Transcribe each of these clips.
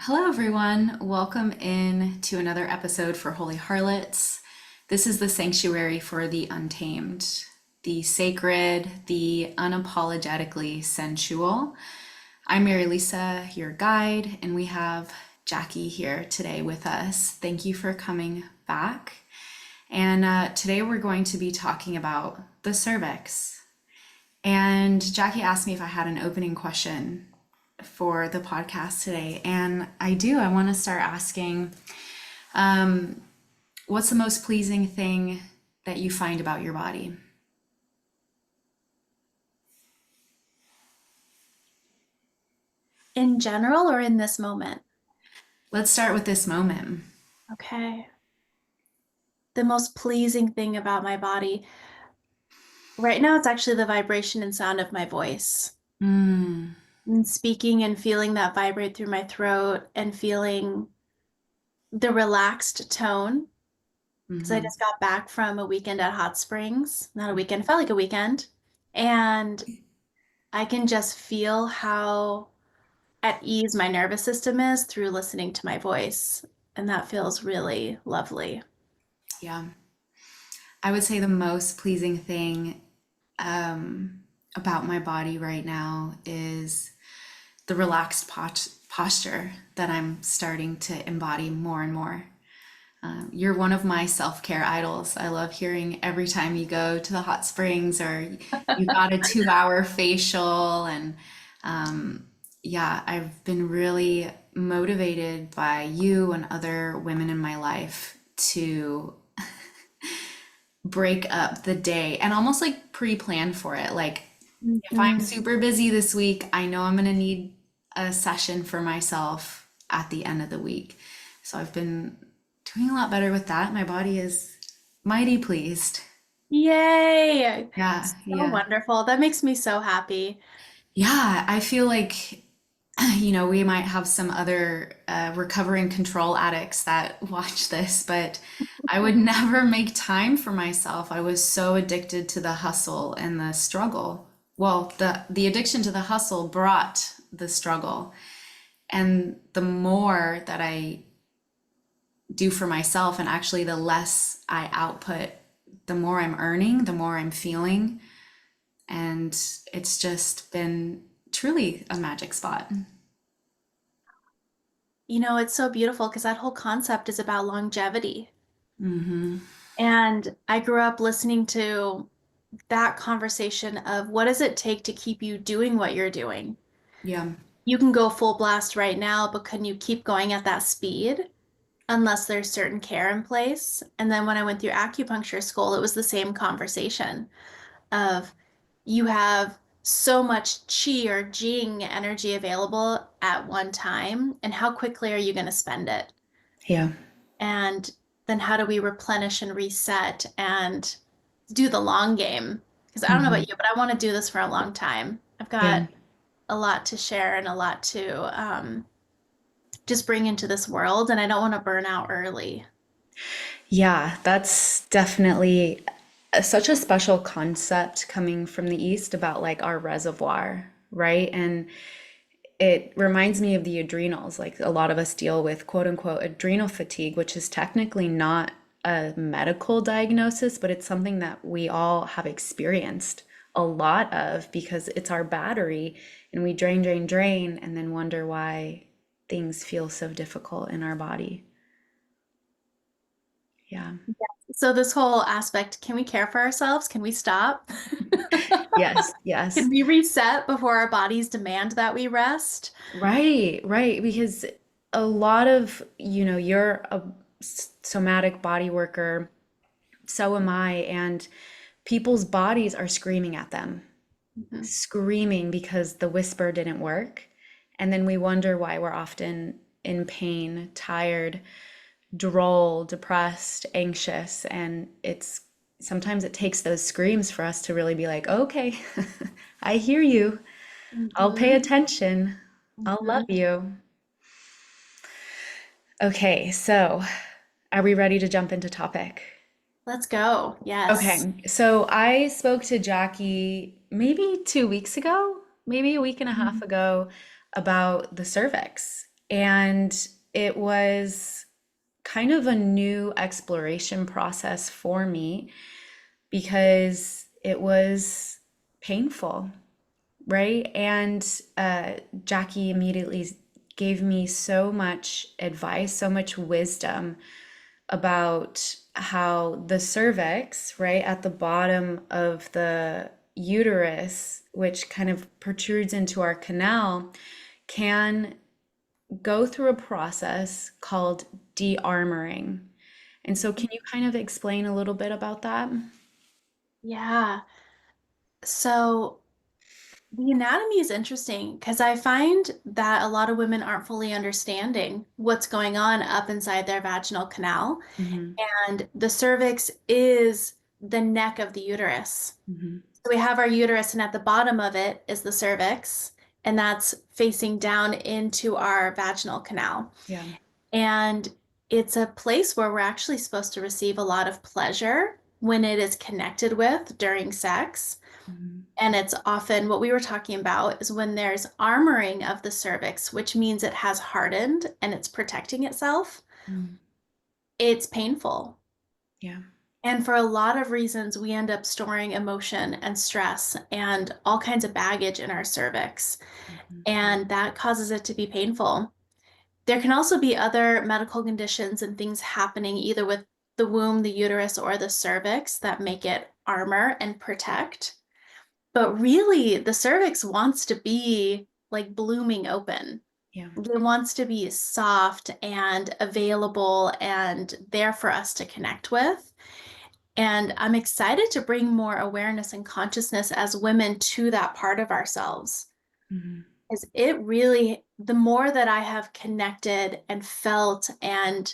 Hello, everyone. Welcome in to another episode for Holy Harlots. This is the sanctuary for the untamed, the sacred, the unapologetically sensual. I'm Mary Lisa, your guide, and we have Jackie here today with us. Thank you for coming back. And today we're going to be talking about the cervix. And Jackie asked me if I had an opening question for the podcast today. And I do. I want to start asking, what's the most pleasing thing that you find about your body? In general or in this moment? Let's start with this moment. Okay. The most pleasing thing about my body right now, it's actually the vibration and sound of my voice. Mm, And speaking and feeling that vibrate through my throat and feeling the relaxed tone. Because I hmm. just got back from a weekend at Hot Springs. Not a weekend, felt like a weekend. And I can just feel how at ease my nervous system is through listening to my voice. And that feels really lovely. Yeah. I would say the most pleasing thing about my body right now is the relaxed posture that I'm starting to embody more and more. You're one of my self-care idols. I love hearing every time you go to the hot springs or you got a 2 hour facial. And yeah, I've been really motivated by you and other women in my life to break up the day and almost like pre-plan for it. Like if I'm Mhm. super busy this week, I know I'm going to need a session for myself at the end of the week. So I've been doing a lot better with that. My body is mighty pleased. Yay! Yeah, So yeah. wonderful. That makes me so happy. Yeah, I feel like, we might have some other recovering control addicts that watch this, but I would never make time for myself. I was so addicted to the hustle and the struggle. Well, the addiction to the hustle brought the struggle. And the more that I do for myself, and actually the less I output, the more I'm earning, the more I'm feeling. And it's just been truly a magic spot. It's so beautiful because that whole concept is about longevity. Hmm. And I grew up listening to that conversation of what does it take to keep you doing what you're doing? Yeah. You can go full blast right now, but can you keep going at that speed unless there's certain care in place? And then when I went through acupuncture school, it was the same conversation of you have so much chi or jing energy available at one time, and how quickly are you going to spend it? Yeah. And then how do we replenish and reset and do the long game? Because I don't know Hmm. about you, but I want to do this for a long time. I've Yeah. got a lot to share and a lot to just bring into this world, and I don't want to burn out early. Yeah, that's definitely such a special concept coming from the East about like our reservoir, right? And it reminds me of the adrenals. Like a lot of us deal with quote unquote adrenal fatigue, which is technically not a medical diagnosis, but it's something that we all have experienced a lot of because it's our battery and we drain, drain, drain, and then wonder why things feel so difficult in our body. Yeah. So this whole aspect, can we care for ourselves? Can we stop? Yes, yes. Can we reset before our bodies demand that we rest? Right, right. Because a lot of, you're a somatic body worker, so am I, and people's bodies are screaming at them, Mhm. screaming because the whisper didn't work. And then we wonder why we're often in pain, tired, droll, depressed, anxious. And it's sometimes it takes those screams for us to really be like, okay, I hear you. I'll pay Mhm. attention. I'll love Mhm. you. Okay, so are we ready to jump into topic? Let's go. Yes. Okay, so I spoke to Jackie maybe 2 weeks ago, maybe a week and a half Mhm. ago about the cervix. And it was kind of a new exploration process for me because it was painful, right? And Jackie immediately gave me so much advice, so much wisdom about how the cervix, right at the bottom of the uterus, which kind of protrudes into our canal, can go through a process called de-armoring. And so, can you kind of explain a little bit about that? Yeah. So the anatomy is interesting because I find that a lot of women aren't fully understanding what's going on up inside their vaginal canal. Hmm. And the cervix is the neck of the uterus. Hmm. So we have our uterus, and at the bottom of it is the cervix, and that's facing down into our vaginal canal. Yeah. And it's a place where we're actually supposed to receive a lot of pleasure when it is connected with during sex. Hmm. And it's often what we were talking about is when there's armoring of the cervix, which means it has hardened and it's protecting itself, Hmm. it's painful. Yeah. And for a lot of reasons, we end up storing emotion and stress and all kinds of baggage in our cervix. Hmm. And that causes it to be painful. There can also be other medical conditions and things happening either with the womb, the uterus, or the cervix that make it armor and protect. But really, the cervix wants to be like blooming open. Yeah. It wants to be soft and available and there for us to connect with. And I'm excited to bring more awareness and consciousness as women to that part of ourselves. Hmm. Because it really, the more that I have connected and felt and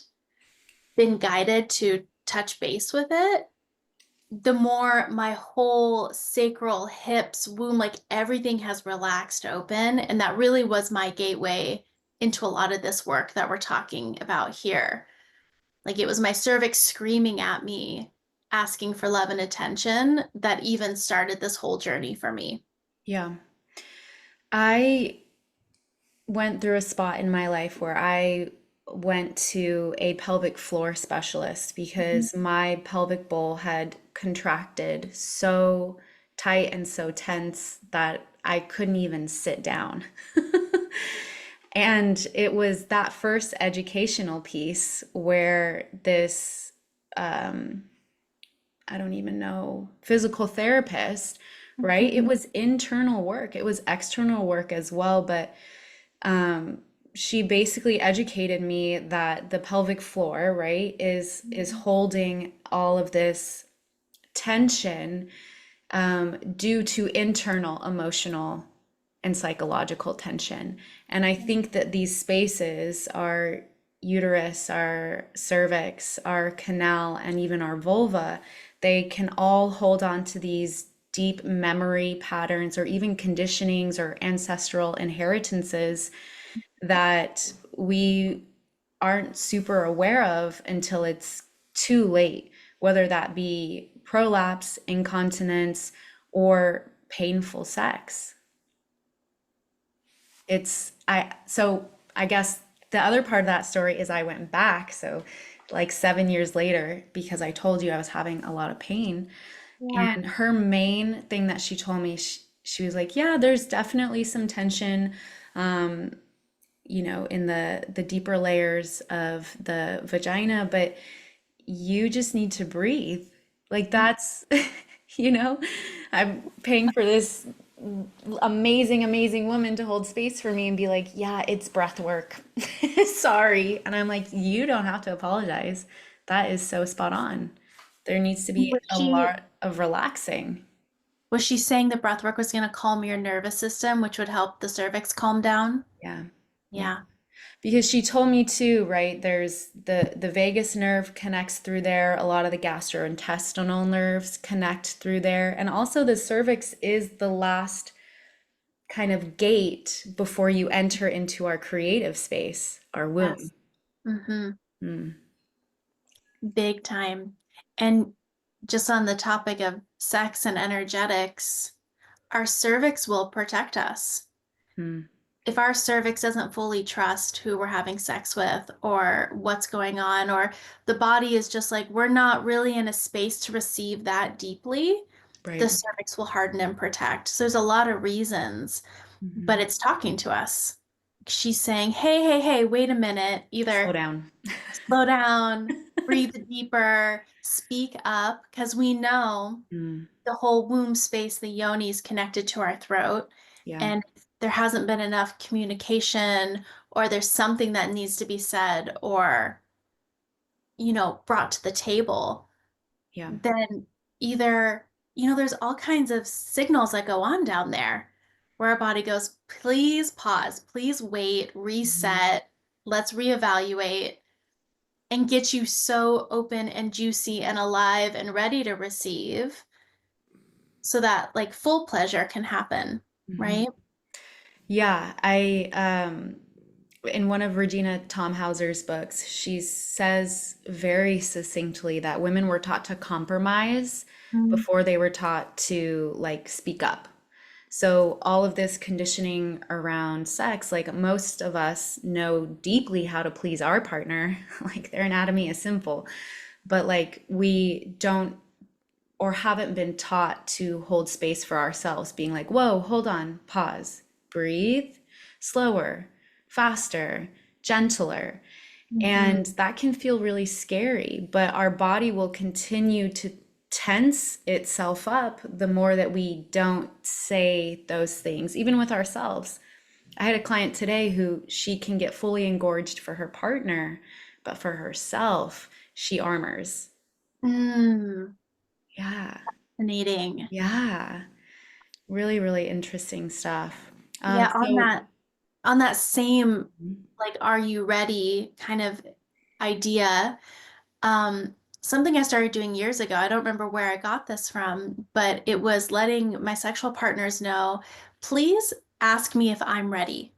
been guided to touch base with it, the more my whole sacral, hips, womb, like everything has relaxed open. And that really was my gateway into a lot of this work that we're talking about here. Like it was my cervix screaming at me, asking for love and attention that even started this whole journey for me. Yeah. I went through a spot in my life where I went to a pelvic floor specialist because my pelvic bowl had contracted so tight and so tense that I couldn't even sit down. And it was that first educational piece where this, I don't even know, physical therapist, right? It Mhm. was internal work, it was external work as well, but she basically educated me that the pelvic floor, right, is holding all of this tension due to internal emotional and psychological tension. And I think that these spaces, our uterus, our cervix, our canal, and even our vulva, they can all hold on to these deep memory patterns or even conditionings or ancestral inheritances that we aren't super aware of until it's too late, whether that be prolapse, incontinence, or painful sex. I guess the other part of that story is I went back, so like 7 years later, because I told you I was having a lot of pain. Yeah. And her main thing that she told me, she was like, yeah, there's definitely some tension, in the deeper layers of the vagina, but you just need to breathe. Like that's, you know, I'm paying for this amazing, amazing woman to hold space for me and be like, yeah, it's breath work. Sorry. And I'm like, you don't have to apologize. That is so spot on. There needs to be Was a she lot of relaxing. was she saying the breath work was going to calm your nervous system, which would help the cervix calm down? Yeah. Yeah. Yeah. Because she told me too, right? There's the vagus nerve connects through there. A lot of the gastrointestinal nerves connect through there. And also the cervix is the last kind of gate before you enter into our creative space, our womb. Yes. Mm-hmm. Mm, Big time. And just on the topic of sex and energetics, our cervix will protect us. mm, if our cervix doesn't fully trust who we're having sex with or what's going on, or the body is just like, we're not really in a space to receive that deeply, the Right. cervix will harden and protect. So there's a lot of reasons, but Hmm. it's talking to us. She's saying, hey, hey, hey, wait a minute. Slow Either down. slow down, breathe deeper, speak up, because we know Mm, the whole womb space, the yoni is connected to our throat. yeah. And if there hasn't been enough communication, or there's something that needs to be said or, brought to the table, Yeah. then either, there's all kinds of signals that go on down there where our body goes, please pause, please wait, Hmm. reset, let's reevaluate and get you so open and juicy and alive and ready to receive so that like full pleasure can happen, Hmm. right? Yeah, I in one of Regina Tomhauser's books, she says very succinctly that women were taught to compromise Mm. before they were taught to like speak up. So all of this conditioning around sex, like most of us know deeply how to please our partner, like their anatomy is simple, but like we don't or haven't been taught to hold space for ourselves, being like, whoa, hold on, pause, breathe, slower, faster, gentler. Mhm. And that can feel really scary, but our body will continue to tense itself up the more that we don't say those things, even with ourselves. I had a client today who she can get fully engorged for her partner, but for herself, she armors. Mm, Yeah. fascinating. Yeah. Really, really interesting stuff. Yeah, on So, that same like are you ready kind of idea. Something I started doing years ago, I don't remember where I got this from, but it was letting my sexual partners know, please ask me if I'm ready.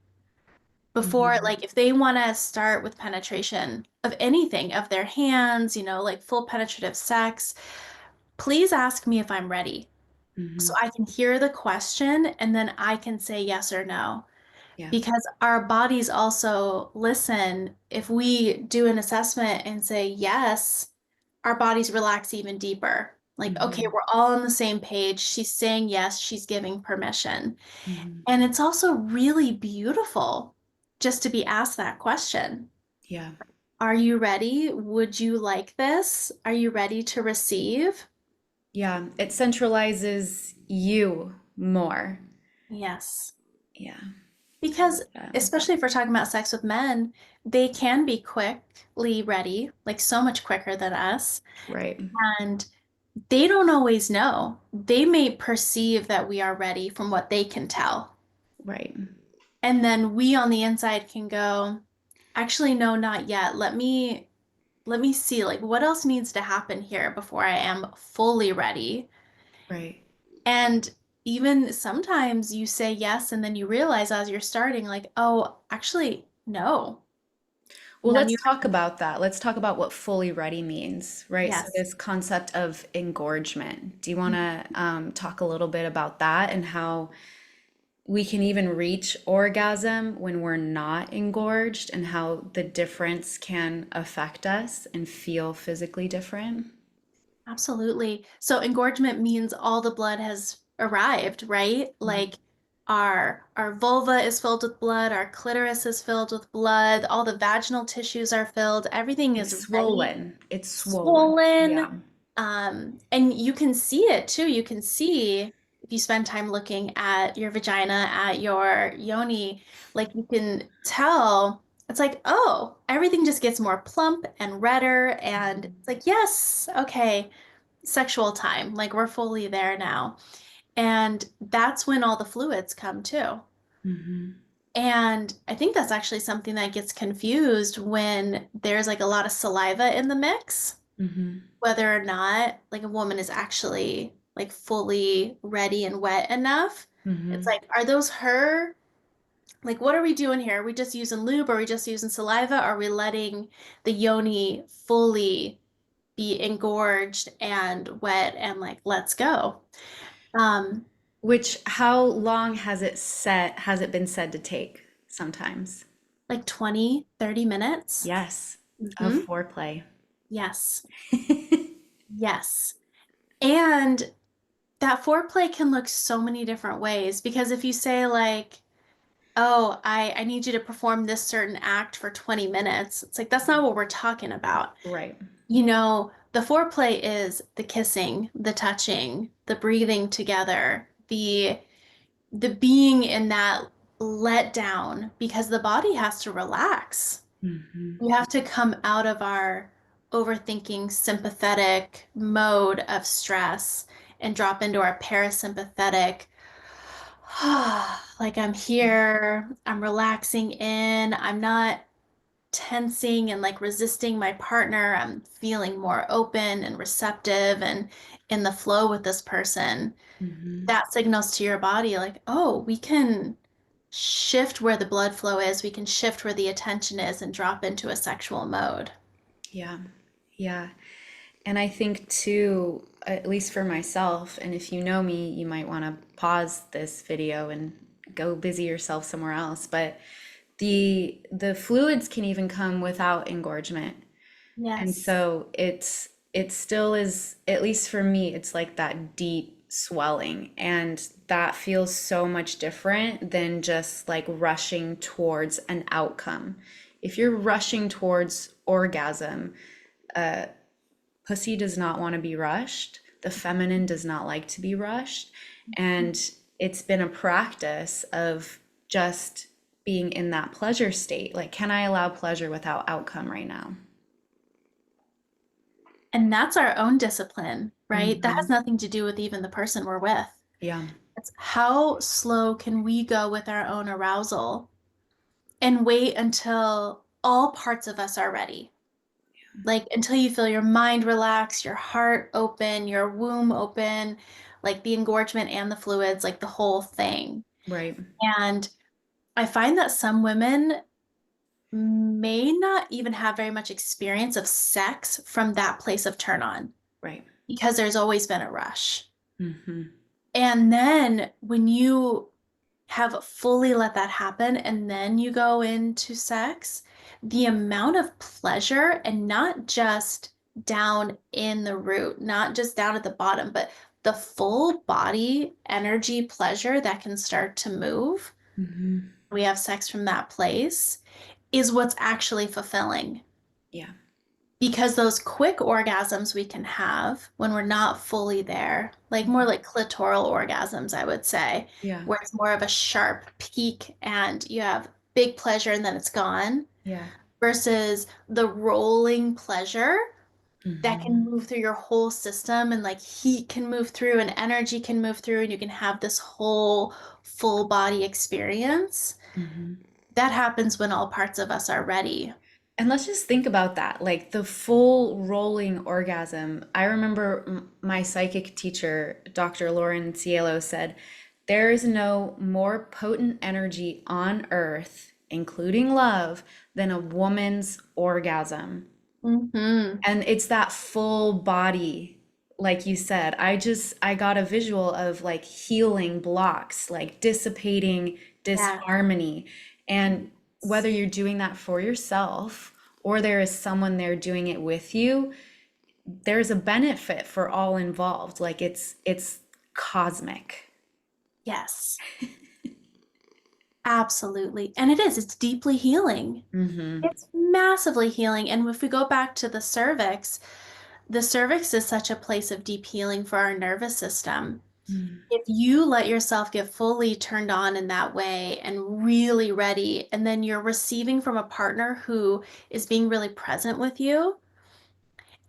Before, mhm, like if they want to start with penetration of anything, of their hands, like full penetrative sex, please ask me if I'm ready. So mhm, I can hear the question and then I can say yes or no. yeah, Because our bodies also listen. If we do an assessment and say yes, our bodies relax even deeper. Like, okay, mhm, we're all on the same page. She's saying yes, she's giving permission. mhm, And it's also really beautiful just to be asked that question. yeah, Are you ready? Would you like this? Are you ready to receive? yeah. It centralizes you more. Yes. Yeah, I Because love that. especially if we're talking about sex with men, they can be quickly ready, like so much quicker than us. Right, And they don't always know. They may perceive that we are ready from what they can tell. right, And then we on the inside can go, actually, no, not yet. Let me see like what else needs to happen here before I am fully ready. right. And even sometimes you say yes and then you realize as you're starting like, oh, actually, no. Well, None let's you talk about that. Let's talk about what fully ready means, right? So, Yes. this concept of engorgement. Do you want to talk a little bit about that and how we can even reach orgasm when we're not engorged and how the difference can affect us and feel physically different? Absolutely. So engorgement means all the blood has arrived, right? Mhm. Like our vulva is filled with blood, our clitoris is filled with blood, all the vaginal tissues are filled, everything Like is ready, swollen. It's swollen. swollen. Yeah. And you can see it too. You can see if you spend time looking at your vagina, at your yoni, like you can tell it's like, oh, everything just gets more plump and redder. And it's like, yes, okay, sexual time. Like we're fully there now. And that's when all the fluids come too. Hmm. And I think that's actually something that gets confused when there's like a lot of saliva in the mix, Hmm. whether or not like a woman is actually like fully ready and wet enough. It's Hmm. like, are those her? Like, what are we doing here? Are we just using lube? Are we just using saliva? Are we letting the yoni fully be engorged and wet and like, let's go? Um, Which, how long has it been said to take? sometimes. Like 20, 30 minutes. Yes, of Hmm. foreplay. Yes. Yes. And that foreplay can look so many different ways because if you say like, oh, I need you to perform this certain act for 20 minutes, it's like that's not what we're talking about. Right. The foreplay is the kissing, the touching, the breathing together, the being in that let down because the body has to relax. Hmm. We have to come out of our overthinking sympathetic mode of stress and drop into our parasympathetic, like I'm here, I'm relaxing in, I'm not tensing and like resisting my partner. I'm feeling more open and receptive and in the flow with this person. Hmm. That signals to your body, like, oh, we can shift where the blood flow is, we can shift where the attention is and drop into a sexual mode. Yeah. Yeah. And I think too, at least for myself, and if you know me, you might want to pause this video and go busy yourself somewhere else. But the fluids can even come without engorgement. And Yes. so it still is, at least for me, it's like that deep swelling. And that feels so much different than just like rushing towards an outcome. If you're rushing towards orgasm, pussy does not want to be rushed. The feminine does not like to be rushed. And it's been a practice of just being in that pleasure state. Like, can I allow pleasure without outcome right now? And that's our own discipline, right? That has Hmm. nothing to do with even the person we're with. Yeah. It's how slow can we go with our own arousal and wait until all parts of us are ready. Like until you feel your mind relax, your heart open, your womb open, like the engorgement and the fluids, like the whole thing. Right. And I find that some women may not even have very much experience of sex from that place of turn on Right. because there's always been a rush. Hmm. And then when you have fully let that happen and then you go into sex, the amount of pleasure and not just down in the root, not just down at the bottom, but the full body energy pleasure that can start to move. Hmm. We have sex from that place is what's actually fulfilling. Yeah. Because those quick orgasms we can have when we're not fully there, like more like clitoral orgasms, I would say, Yeah. where it's more of a sharp peak and you have big pleasure and then it's gone, Yeah. versus the rolling pleasure that can Hmm. move through your whole system and like heat can move through and energy can move through and you can have this whole full body experience. Hmm. That happens when all parts of us are ready. And let's just think about that, like the full rolling orgasm. I remember my psychic teacher, Dr. Lauren Cielo, said, there is no more potent energy on earth, including love, than a woman's orgasm. Hmm. And it's that full body, like you said. I got a visual of like healing blocks, like dissipating Yeah. disharmony. And whether you're doing that for yourself or there is someone there doing it with you, there's a benefit for all involved. Like it's cosmic. Yes. Absolutely. And it is, it's deeply healing. Hmm. It's massively healing. And if we go back to the cervix is such a place of deep healing for our nervous system. If you let yourself get fully turned on in that way and really ready, and then you're receiving from a partner who is being really present with you,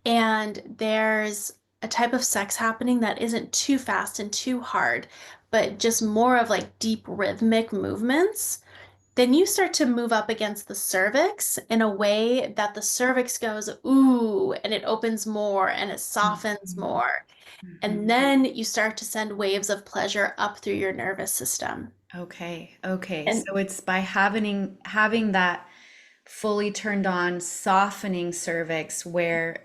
and there's a type of sex happening that isn't too fast and too hard, but just more of like deep rhythmic movements, then you start to move up against the cervix in a way that the cervix goes, ooh, and it opens more and it softens Hmm. more. And then you start to send waves of pleasure up through your nervous system. Okay, okay. And So it's by having that fully turned on, softening cervix where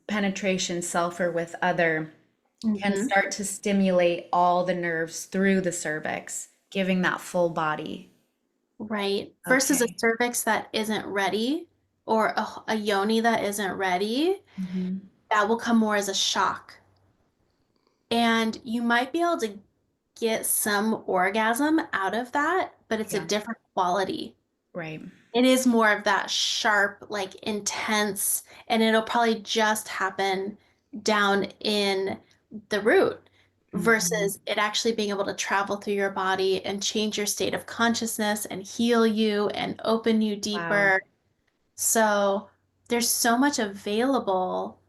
penetration self or with other can mhm, start to stimulate all the nerves through the cervix, giving that full body. Right. Versus a Okay. cervix that isn't ready or a yoni that isn't ready, Hmm. that will come more as a shock. And you might be able to get some orgasm out of that, but it's a Yeah. different quality. Right. It is more of that sharp, like intense, and it'll probably just happen down in the root Hmm. versus it actually being able to travel through your body and change your state of consciousness and heal you and open you Wow. deeper. So there's so much available,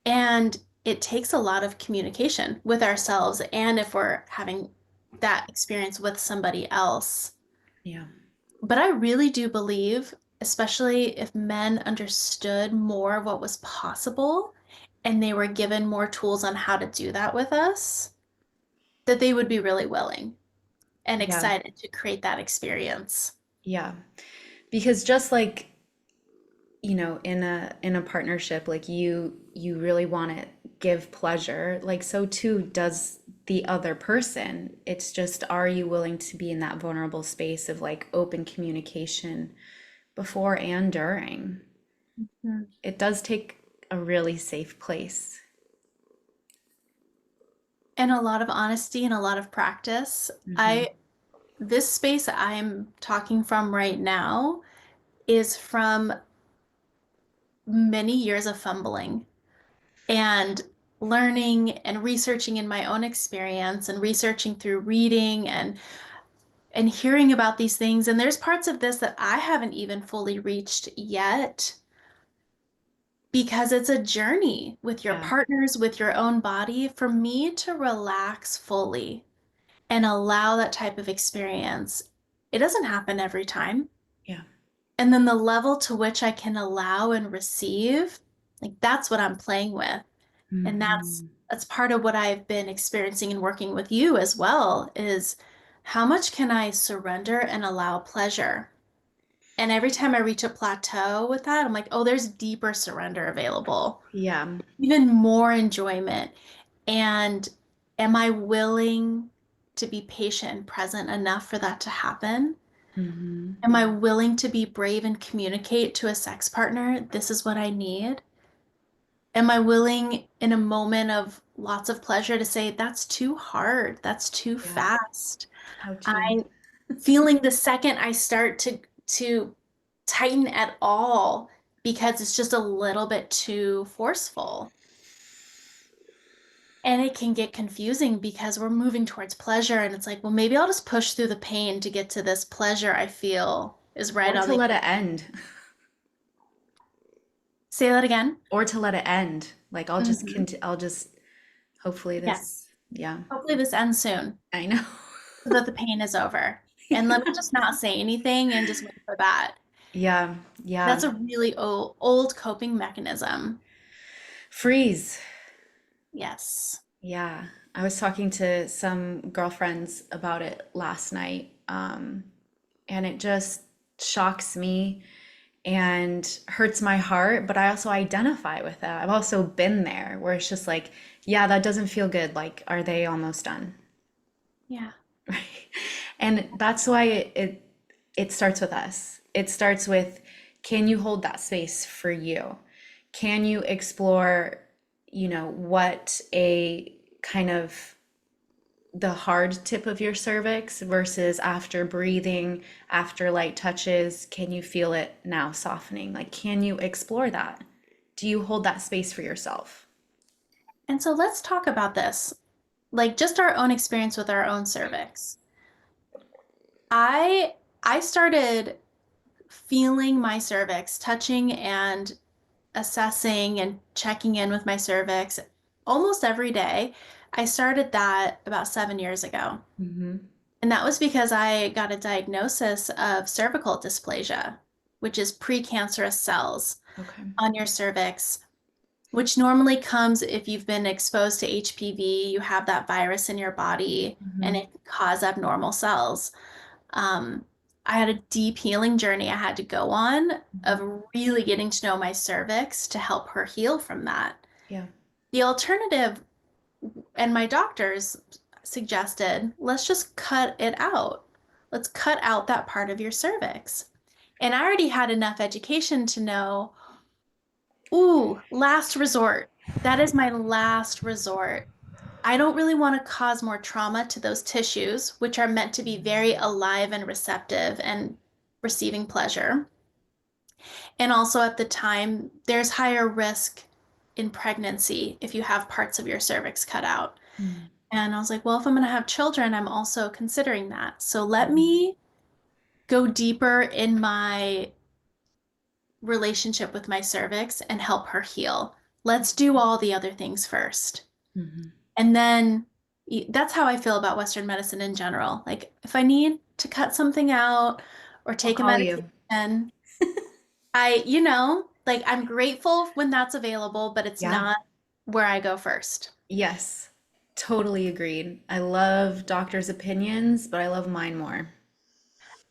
and it takes a lot of communication with ourselves and if we're having that experience with somebody else. Yeah. But I really do believe, especially if men understood more of what was possible and they were given more tools on how to do that with us, that they would be really willing and Yeah. excited to create that experience. Yeah. Because just like, in a partnership, like you really want to give pleasure, like so too does the other person. It's just, are you willing to be in that vulnerable space of like open communication before and during? Mhm. It does take a really safe place. And a lot of honesty and a lot of practice. Hmm. This space I'm talking from right now is from many years of fumbling and learning and researching in my own experience and researching through reading and hearing about these things. And there's parts of this that I haven't even fully reached yet because it's a journey with your Yeah. partners, with your own body. For me to relax fully and allow that type of experience, it doesn't happen every time. Yeah. And then the level to which I can allow and receive, like that's what I'm playing with. And that's Hmm. that's part of what I've been experiencing and working with you as well is how much can I surrender and allow pleasure? And every time I reach a plateau with that, I'm like, oh, there's deeper surrender available, Yeah. even more enjoyment. And am I willing to be patient and present enough for that to happen? Hmm. Am I willing to be brave and communicate to a sex partner, this is what I need? Am I willing in a moment of lots of pleasure to say, that's too hard, that's too Yeah. fast? How to. I'm feeling the second I start to tighten at all because it's just a little bit too forceful. And it can get confusing because we're moving towards pleasure and it's like, well, maybe I'll just push through the pain to get to this pleasure I feel is right Or on to the let other. it end. Say that again. Or to let it end. Like Hmm. I'll just hopefully Yes. this, yeah. Hopefully this ends soon I know. so that the pain is over. And let me Yeah. just not say anything and just wait for that. Yeah. That's Yeah. a really old coping mechanism. Freeze. Yes. Yeah. I was talking to some girlfriends about it last night. And it just shocks me and hurts my heart, but I also identify with that. I've also been there where it's just like, yeah, that doesn't feel good. Like, are they almost done? Yeah. Right. And that's why it starts with us. It starts with, can you hold that space for you? Can you explore, what a kind of the hard tip of your cervix versus after breathing, after light touches, can you feel it now softening? Like, can you explore that? Do you hold that space for yourself? And so let's talk about this, like just our own experience with our own cervix. I I started feeling my cervix, touching and assessing and checking in with my cervix almost every day. I started that about 7 years ago. Hmm. And that was because I got a diagnosis of cervical dysplasia, which is precancerous cells Okay. on your cervix, which normally comes if you've been exposed to HPV, you have that virus in your body and Hmm. it can cause abnormal cells. Um, I had a deep healing journey I had to go on Hmm. of really getting to know my cervix to help her heal from that. Yeah. The alternative, and my doctors suggested, let's just cut it out. let's cut out that part of your cervix. And I already had enough education to know, ooh, last resort. That is my last resort. I don't really want to cause more trauma to those tissues, which are meant to be very alive and receptive and receiving pleasure. And also at the time, there's higher risk in pregnancy if you have parts of your cervix cut out. Mm. And I was like, well, if I'm going to have children, I'm also considering that. So let Mhm. me go deeper in my relationship with my cervix and help her heal. Let's do all the other things first. Mhm. And then that's how I feel about Western medicine in general. Like, if I need to cut something out or I'll take a call you. medication, like I'm grateful when that's available, but it's Yeah. not where I go first. Yes. Totally agreed. I love doctors' opinions, but I love mine more.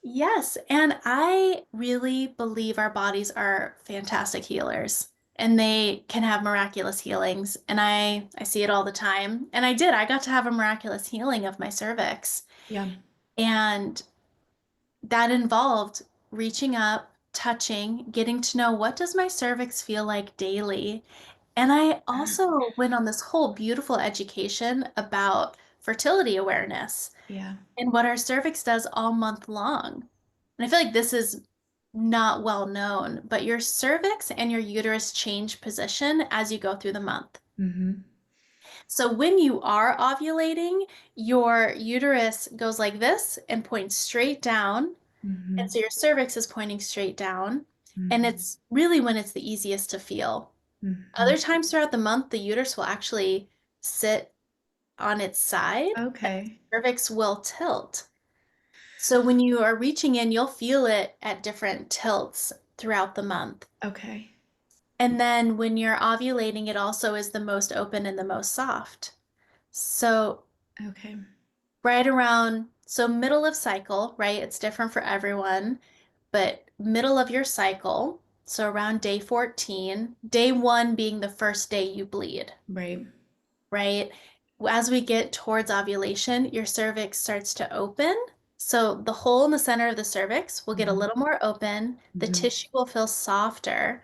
Yes, and I really believe our bodies are fantastic healers and they can have miraculous healings. And I see it all the time. And I did. I got to have a miraculous healing of my cervix. Yeah. And that involved reaching up, touching, getting to know what does my cervix feel like daily. And I also went on this whole beautiful education about fertility awareness Yeah. and what our cervix does all month long. And I feel like this is not well known, but your cervix and your uterus change position as you go through the month. Mm-hmm. So when you are ovulating, your uterus goes like this and points straight down. And Mm-hmm. so your cervix is pointing straight down. And Mm-hmm. it's really when it's the easiest to feel. Mm-hmm. Other times throughout the month, the uterus will actually sit on its side and the Okay. cervix will tilt. So when you are reaching in, you'll feel it at different tilts throughout the month. Okay. And then when you're ovulating, it also is the most open and the most soft. So Okay. right around, so middle of cycle, right? It's different for everyone, but middle of your cycle, so around day 14, day one being the first day you bleed, Right. right? As we get towards ovulation, your cervix starts to open. So the hole in the center of the cervix will get a Mm-hmm. little more open. The Mm-hmm. tissue will feel softer.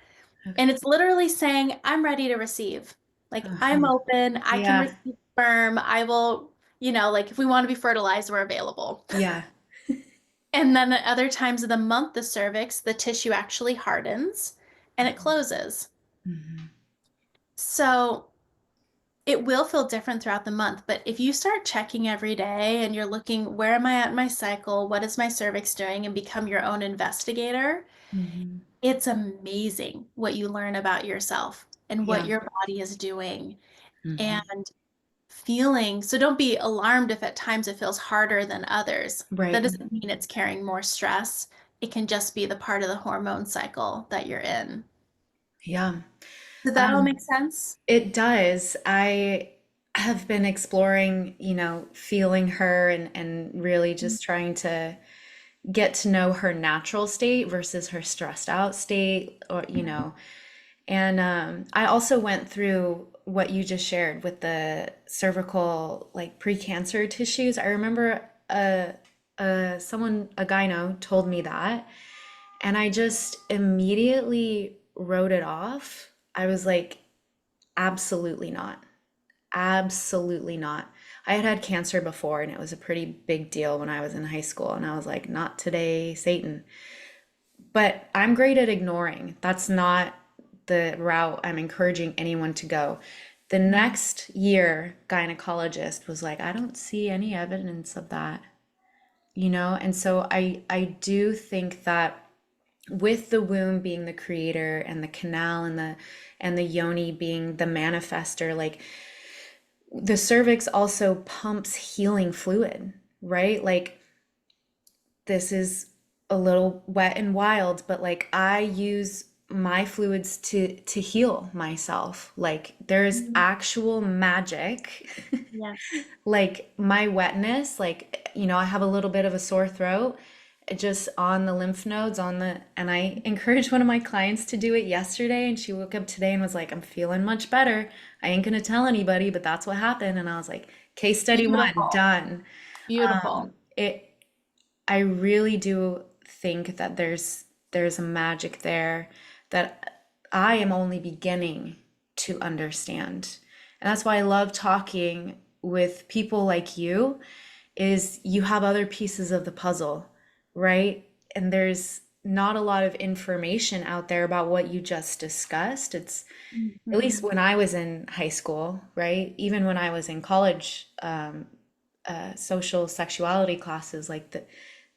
And Okay. it's literally saying, I'm ready to receive. Like, I'm Uh-huh. open. I can Yeah. receive sperm. I will, like if we want to be fertilized, we're available. Yeah. And then at other times of the month, the cervix, the tissue actually hardens and it closes. Mm-hmm. So it will feel different throughout the month, but if you start checking every day and you're looking, where am I at in my cycle? What is my cervix doing? And become your own investigator, Mm-hmm. it's amazing what you learn about yourself and what Yeah. your body is doing Mm-hmm. and feeling. So don't be alarmed if at times it feels harder than others. That Right. doesn't mean it's carrying more stress. It can just be the part of the hormone cycle that you're in. Yeah. Did that all Um, make sense? it does. I have been exploring, feeling her and really just trying to get to know her natural state versus her stressed out state, or and I also went through what you just shared with the cervical, like precancer tissues. I remember a gyno told me that, and I just immediately wrote it off. I was like, absolutely not. Absolutely not. I had had cancer before, and it was a pretty big deal when I was in high school, and I was like, not today, Satan. But I'm great at ignoring. That's not the route I'm encouraging anyone to go. The next year, gynecologist was like, I don't see any evidence of that, And so I do think that with the womb being the creator and the canal and the yoni being the manifester, like the cervix also pumps healing fluid, right? Like this is a little wet and wild, but like I use my fluids to heal myself. Like there's Mhm. actual magic. Yes. Like my wetness, like I have a little bit of a sore throat just on the lymph nodes and I encouraged one of my clients to do it yesterday, and she woke up today and was like, I'm feeling much better. I ain't gonna tell anybody, but that's what happened. And I was like, case study one, Beautiful. done. Beautiful. It I really do think that there's a magic there that I am only beginning to understand. And that's why I love talking with people like you, is you have other pieces of the puzzle, right? And there's not a lot of information out there about what you just discussed. It's at least Mhm. when I was in high school, right? Even when I was in college, social sexuality classes, like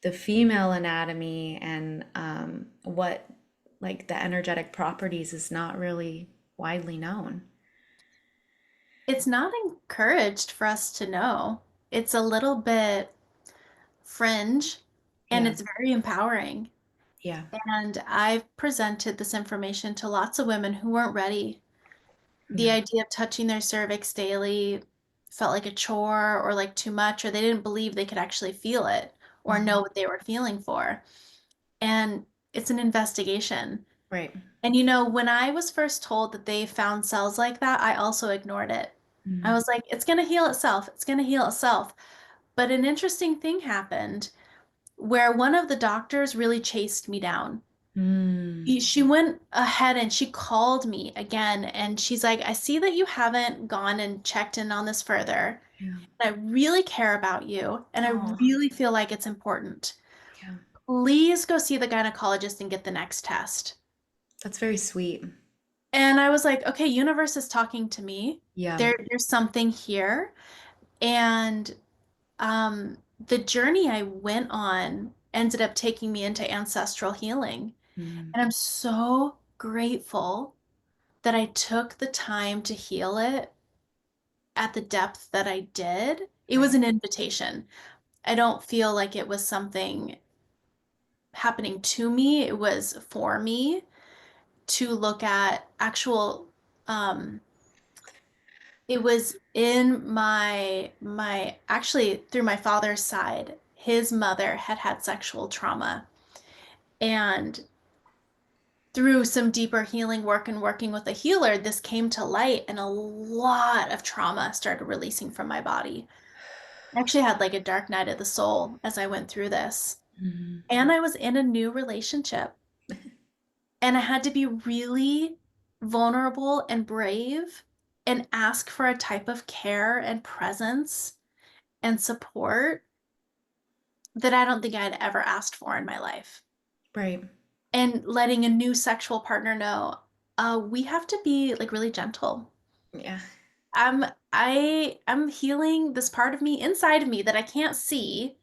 the female anatomy and what like the energetic properties is not really widely known. It's not encouraged for us to know. It's a little bit fringe and Yeah, it's very empowering. yeah, And I've presented this information to lots of women who weren't ready. The yeah. idea of touching their cervix daily felt like a chore or like too much, or they didn't believe they could actually feel it or Hmm. know what they were feeling for. And it's an investigation. Right. And when I was first told that they found cells like that, I also ignored it. I Mm. was like, it's going to heal itself. It's going to heal itself. But an interesting thing happened where one of the doctors really chased me down. Mm. She went ahead and she called me again, and she's like, I see that you haven't gone and checked in on this further. Yeah. And I really care about you, and I Oh, really feel like it's important. yeah. Please go see the gynecologist and get the next test. That's very sweet. And I was like, okay, universe is talking to me. Yeah. There's something here. And the journey I went on ended up taking me into ancestral healing. Mm. And I'm so grateful that I took the time to heal it at the depth that I did. It was Right. an invitation. I don't feel like it was something happening to me, it was for me to look at actual it was in my actually through my father's side. His mother had had sexual trauma, and through some deeper healing work and working with a healer, this came to light, and a lot of trauma started releasing from my body. I actually had like a dark night of the soul as I went through this. Mhm. And I was in a new relationship, and I had to be really vulnerable and brave and ask for a type of care and presence and support that I don't think I'd ever asked for in my life. Right. And letting a new sexual partner know, we have to be like really gentle. Yeah. I'm I'm healing this part of me inside of me that I can't see,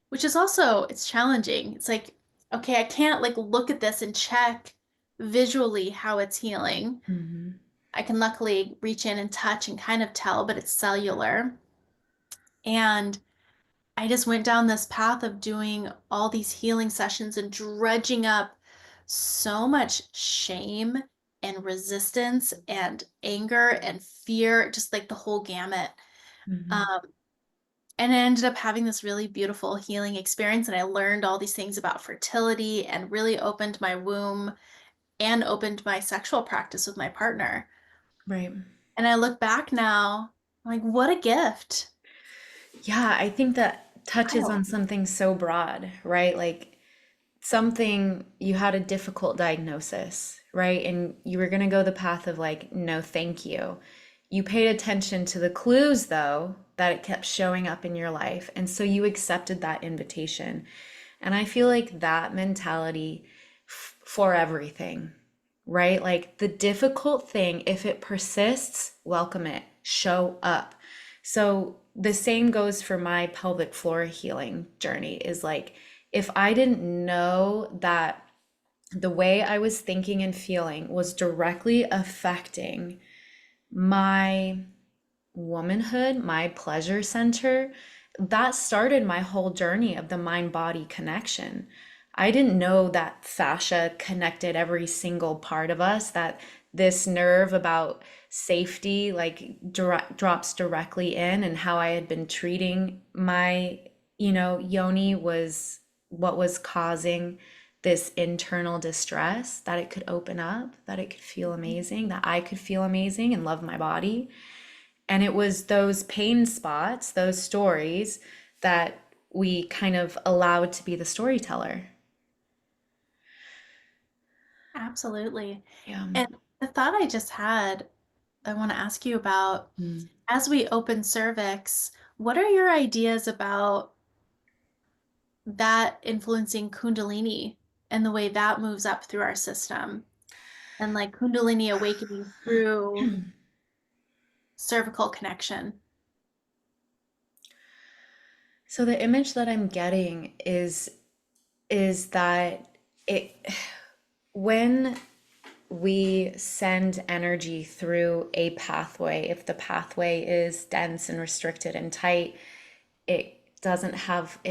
which is also it's challenging. It's like, okay, I can't like look at this and check visually how it's healing. Hmm. I can luckily reach in and touch and kind of tell, but it's cellular. And I just went down this path of doing all these healing sessions and dredging up so much shame and resistance and anger and fear, just like the whole gamut. Hmm. Um, and I ended up having this really beautiful healing experience. And I learned all these things about fertility and really opened my womb and opened my sexual practice with my partner. Right. And I look back now, I'm like, what a gift. Yeah, I think that touches Wow. on something so broad, right? Like something you had a difficult diagnosis, right? And you were going to go the path of like, no, thank you. You paid attention to the clues, though, that it kept showing up in your life. And so you accepted that invitation. And I feel like that mentality for everything, right? Like the difficult thing, if it persists, welcome it, show up. So the same goes for my pelvic floor healing journey is like, if I didn't know that the way I was thinking and feeling was directly affecting my womanhood, my pleasure center, that started my whole journey of the mind body connection. I didn't know that fascia connected every single part of us, that this nerve about safety like drops directly in, and how I had been treating my, yoni was what was causing this internal distress, that it could open up, that it could feel amazing, that I could feel amazing and love my body. And it was those pain spots, those stories that we kind of allow to be the storyteller. Absolutely. Yeah. And the thought I just had, I want to ask you about, Mm. as we open cervix, what are your ideas about that influencing Kundalini and the way that moves up through our system? And like Kundalini awakening through cervical connection. So the image that I'm getting is that it when we send energy through a pathway, if the pathway is dense and restricted and tight, it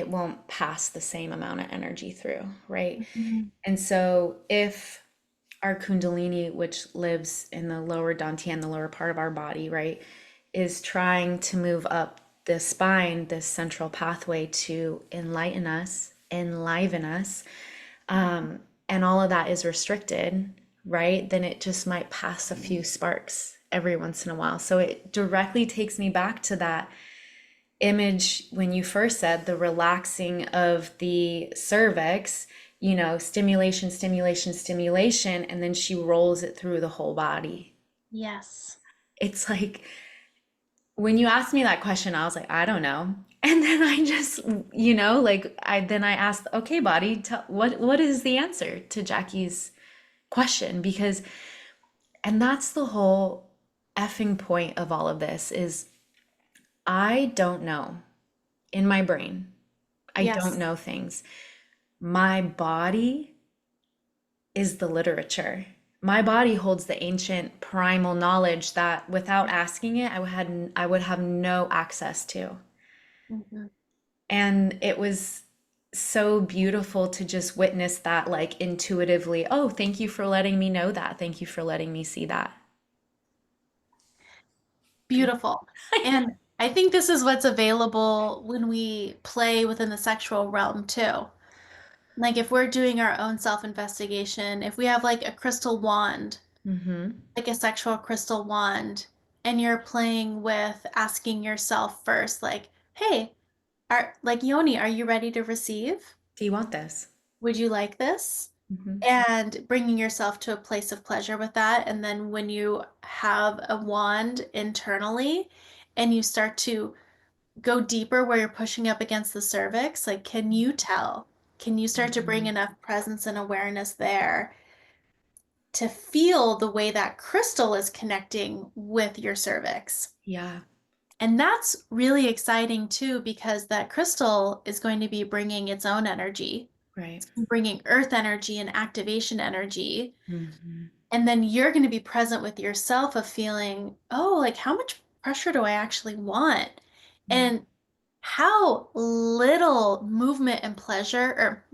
won't pass the same amount of energy through, right? Mhm. And so if our kundalini, which lives in the lower dantian, the lower part of our body, right, is trying to move up the spine, this central pathway to enliven us, and all of that is restricted, right, then it just might pass a few sparks every once in a while. So it directly takes me back to that image when you first said the relaxing of the cervix, stimulation, stimulation, stimulation, and then she rolls it through the whole body. Yes. It's like when you asked me that question, I was like, I don't know. And then I just, I asked, okay, body, what is the answer to Jackie's question? Because, and that's the whole effing point of all of this is I don't know in my brain. I don't Yes. know things. My body is the literature. My body holds the ancient primal knowledge that without asking it, I would have no access to. Mhm. And it was so beautiful to just witness that, like intuitively. Oh, thank you for letting me know that. Thank you for letting me see that. Beautiful. And I think this is what's available when we play within the sexual realm too. Like if we're doing our own self-investigation, if we have like a crystal wand, Mm-hmm. like a sexual crystal wand, and you're playing with asking yourself first, like, hey, like Yoni, are you ready to receive? Do you want this? Would you like this? Mm-hmm. And bringing yourself to a place of pleasure with that. And then when you have a wand internally and you start to go deeper where you're pushing up against the cervix, like, can you tell? Can you start to bring Mm-hmm. enough presence and awareness there to feel the way that crystal is connecting with your cervix? Yeah, And that's really exciting too, because that crystal is going to be bringing its own energy. right. It's bringing earth energy and activation energy. Mm-hmm. And then you're going to be present with yourself of feeling, oh, like how much pressure do I actually want? Mm. And how little movement and pleasure or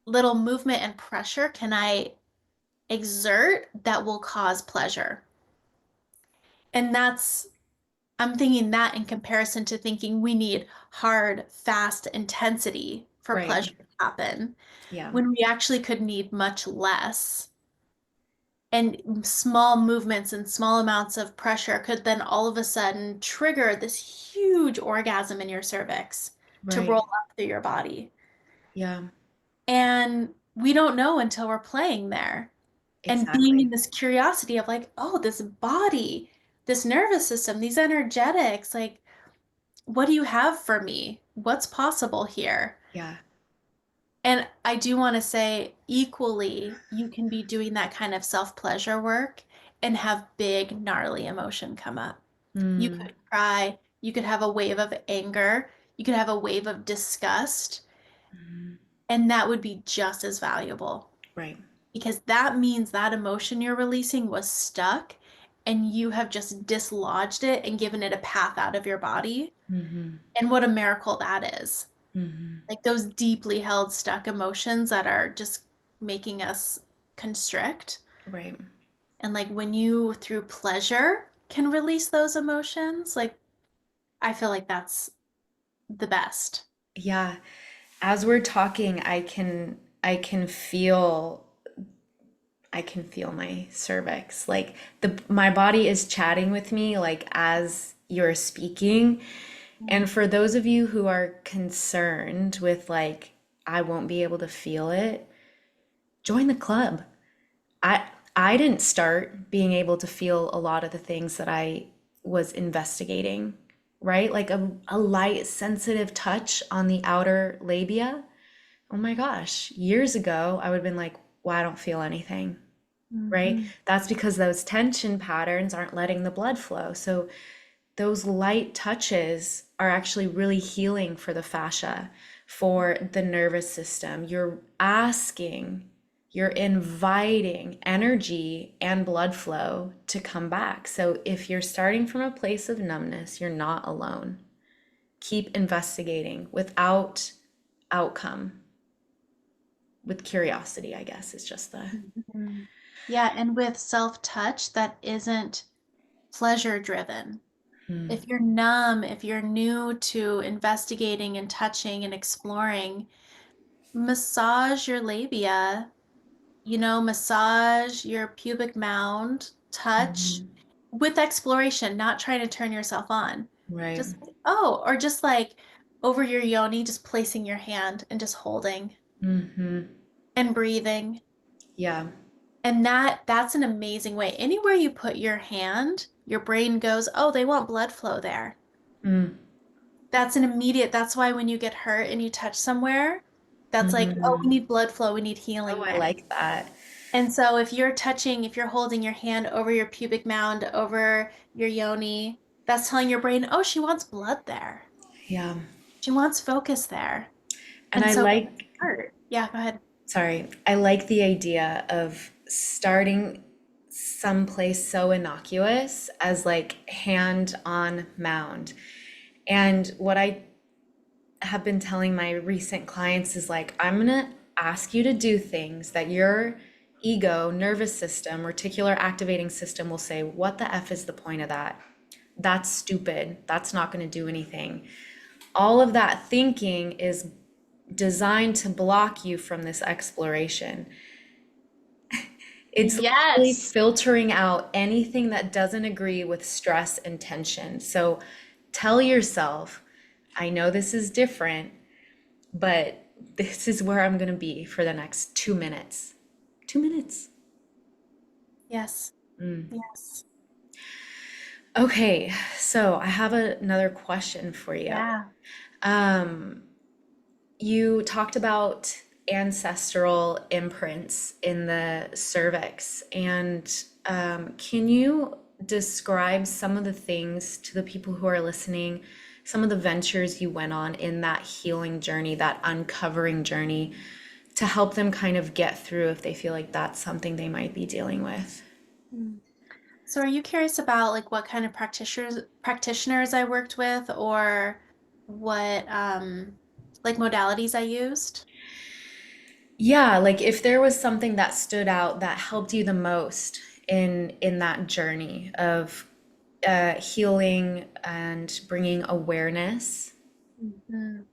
little movement and pressure can I exert that will cause pleasure? And I'm thinking that in comparison to thinking we need hard, fast intensity for Right. pleasure to happen, Yeah. when we actually could need much less. And small movements and small amounts of pressure could then all of a sudden trigger this huge orgasm in your cervix to Right. roll up through your body. Yeah. And we don't know until we're playing there and being Exactly. in this curiosity of like, oh, this body, this nervous system, these energetics, like, what do you have for me? What's possible here? Yeah. And I do want to say, equally, you can be doing that kind of self-pleasure work and have big, gnarly emotion come up. You Mm. could cry, you could have a wave of anger, you could have a wave of disgust, Mhm. and that would be just as valuable Right. because that means that emotion you're releasing was stuck and you have just dislodged it and given it a path out of your body. Mm-hmm. And what a miracle that is. Mm-hmm. Like those deeply held, stuck emotions that are just making us constrict. Right. And like when you, through pleasure, can release those emotions, like I feel like that's the best. Yeah. As we're talking, I can feel my cervix. Like the my body is chatting with me like as you're speaking And for those of you who are concerned with like, I won't be able to feel it, join the club. I I didn't start being able to feel a lot of the things that I was investigating, right? Like a light, sensitive touch on the outer labia. Oh my gosh, years ago, I would have been like, well, I don't feel anything, right? Mhm. That's because those tension patterns aren't letting the blood flow. So those light touches are actually really healing for the fascia, for the nervous system. You're inviting energy and blood flow to come back. So if you're starting from a place of numbness, you're not alone. Keep investigating without outcome, with curiosity, I guess, is just the. Mhm. Yeah, and with self-touch that isn't pleasure driven. Hmm. If you're numb, if you're new to investigating and touching and exploring, massage your labia, massage your pubic mound, touch Mhm. with exploration, not trying to turn yourself on. Right. Just, oh, or just like over your yoni, just placing your hand and just holding Hmm. and breathing. Yeah. And that's an amazing way. Anywhere you put your hand, your brain goes, "Oh, they want blood flow there." Mm. That's why when you get hurt and you touch somewhere, that's like, "Oh, we Mm. need blood flow, we need Oh, healing I there." like that. And so if you're holding your hand over your pubic mound, over your yoni, that's telling your brain, "Oh, she wants blood there. Yeah. She wants focus there." And And I so like, hurt. Yeah, go ahead. sorry, I like the idea of starting someplace so innocuous as like hand on mound. And what I have been telling my recent clients is like, I'm gonna ask you to do things that your ego, nervous system, reticular activating system will say, what the F is the point of that? That's stupid. That's not gonna do anything. All of that thinking is designed to block you from this exploration. It's literally Yes. filtering out anything that doesn't agree with stress and tension. So tell yourself, I know this is different, but this is where I'm going to be for the next 2 minutes. 2 minutes. Yes. Mm. Yes. Okay, so I have another question for you. Yeah. Um, you talked about ancestral imprints in the cervix, and can you describe some of the things to the people who are listening, some of the ventures you went on in that healing journey, that uncovering journey, to help them kind of get through if they feel like that's something they might be dealing with? Mm. So are you curious about like what kind of practitioners I worked with or what like modalities I used? Yeah, like if there was something that stood out that helped you the most in that journey of healing and bringing awareness, Mhm.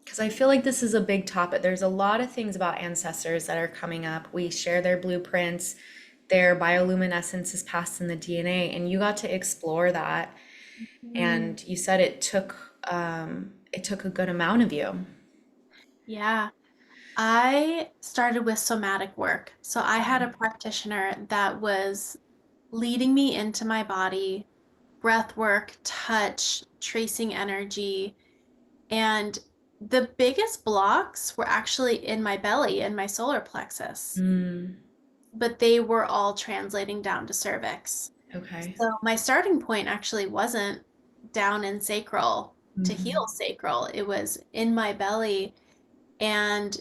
because I feel like this is a big topic. There's a lot of things about ancestors that are coming up. We share their blueprints, their bioluminescence is passed in the DNA, and you got to explore that. Mhm. And you said it took a good amount of you. Yeah. I started with somatic work. So I had a practitioner that was leading me into my body, breath work, touch, tracing energy. And the biggest blocks were actually in my belly and my solar plexus, Mm, but they were all translating down to cervix. okay. So my starting point actually wasn't down in sacral to heal Hmm. sacral, it was in my belly. And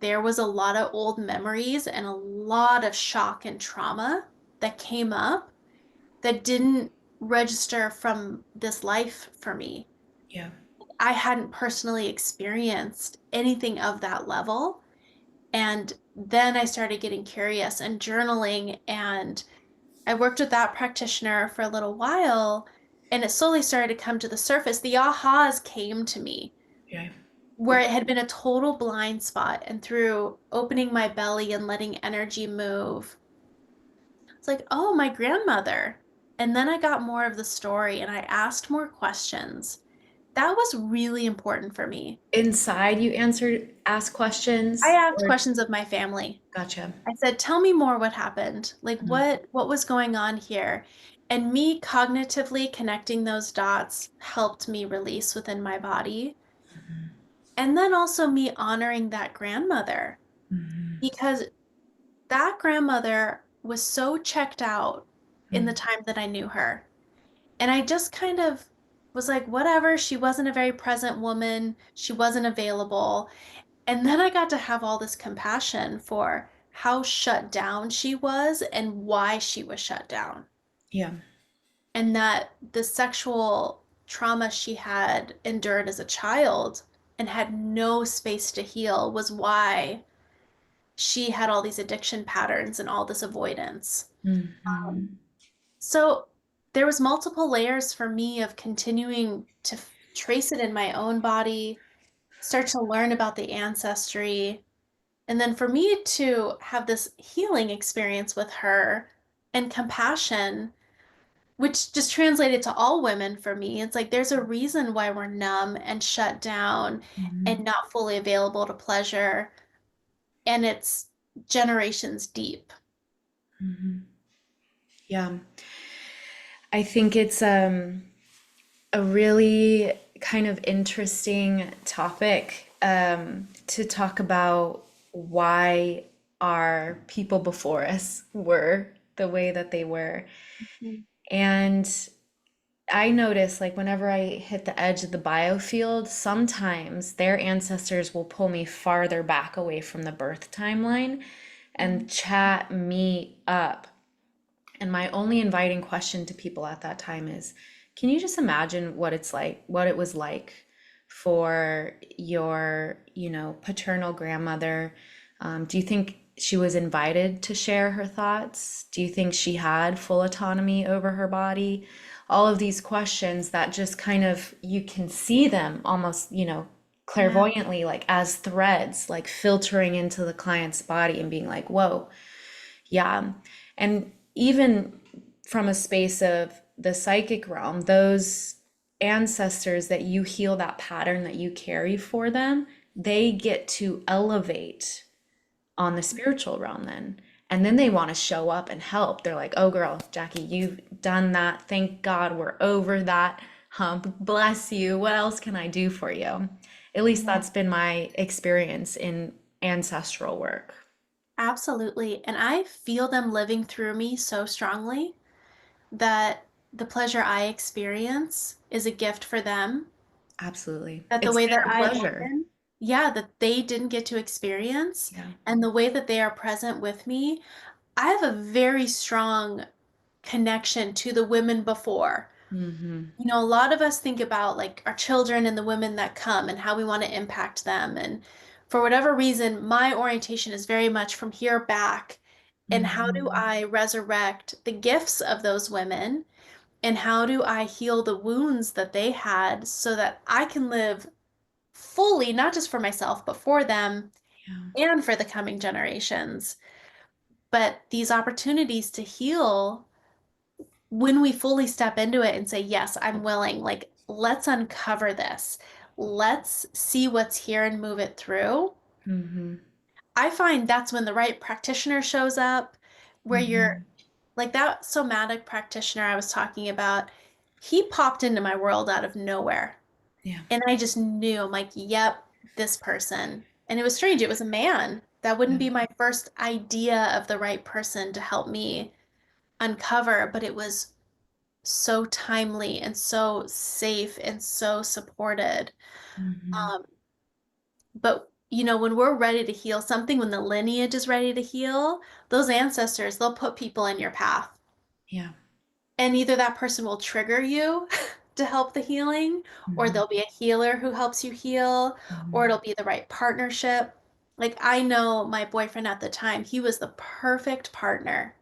there was a lot of old memories and a lot of shock and trauma that came up that didn't register from this life for me. Yeah. I hadn't personally experienced anything of that level. And then I started getting curious and journaling, and I worked with that practitioner for a little while, and it slowly started to come to the surface. The ahas came to me Yeah. where it had been a total blind spot, and through opening my belly and letting energy move, it's like, oh, my grandmother. And then I got more of the story and I asked more questions. that was really important for me. Inside, you ask I questions, asked or questions of my family. gotcha. I said, "Tell me more what happened. Like Mm, what was going on here?" And me cognitively connecting those dots helped me release within my body. And then also me honoring that grandmother because that grandmother was so checked out in the mm, time that I knew her. And I just kind of was like, whatever, she wasn't a very present woman. She wasn't available. And then I got to have all this compassion for how shut down she was and why she was shut down. yeah. And that the sexual trauma she had endured as a child and had no space to heal was why she had all these addiction patterns and all this avoidance. Hmm. So there was multiple layers for me of continuing to trace it in my own body, start to learn about the ancestry, and then for me to have this healing experience with her and compassion, which just translated to all women for me. It's like there's a reason why we're numb and shut down and Hmm. not fully available to pleasure, and it's generations deep. Hmm. Yeah. I think it's a really kind of interesting topic to talk about why our people before us were the way that they were. Mhm. And I notice, like, whenever I hit the edge of the biofield, sometimes their ancestors will pull me farther back away from the birth timeline and chat me up. And my only inviting question to people at that time is, can you just imagine what it's like, what it was like for your, paternal grandmother? Do you think she was invited to share her thoughts? Do you think she had full autonomy over her body? All of these questions that just kind of, you can see them almost, Yeah, clairvoyantly, like as threads, like filtering into the client's body and being like, whoa, yeah. And even from a space of the psychic realm, those ancestors that you heal that pattern that you carry for them, they get to elevate on the spiritual realm then. And then they want to show up and help. They're like, oh, girl, Jackie, you've done that. Thank God we're over that hump. Bless you. What else can I do for you? At least yeah, that's been my experience in ancestral work. absolutely. And I feel them living through me so strongly that the pleasure I experience is a gift for them, Absolutely. that the It's way that their I pleasure. open, yeah, that they didn't get to experience, Yeah. and the way that they are present with me, I have a very strong connection to the women before. Hmm. You know, a lot of us think about like our children and the women that come and how we want to impact them. And for whatever reason, my orientation is very much from here back. And how do Hmm. I resurrect the gifts of those women? And how do I heal the wounds that they had so that I can live fully, not just for myself, but for them Yeah. and for the coming generations? But these opportunities to heal, when we fully step into it and say, yes, I'm willing, like, let's uncover this. Let's see what's here and move it through. Hmm. I find that's when the right practitioner shows up, where you're Hmm. like that somatic practitioner I was talking about. He popped into my world out of nowhere. Yeah. And I just knew, I'm like, yep, this person. And it was strange. It was a man. That wouldn't Yeah. be my first idea of the right person to help me uncover, but it was so timely and so safe and so supported. Hmm. Um, but you know, when we're ready to heal something, when the lineage is ready to heal, those ancestors, they'll put people in your path. Yeah. And either that person will trigger you to help the healing, or Hmm. there'll be a healer who helps you heal, or Hmm. it'll be the right partnership. Like I know my boyfriend at the time, he was the perfect partner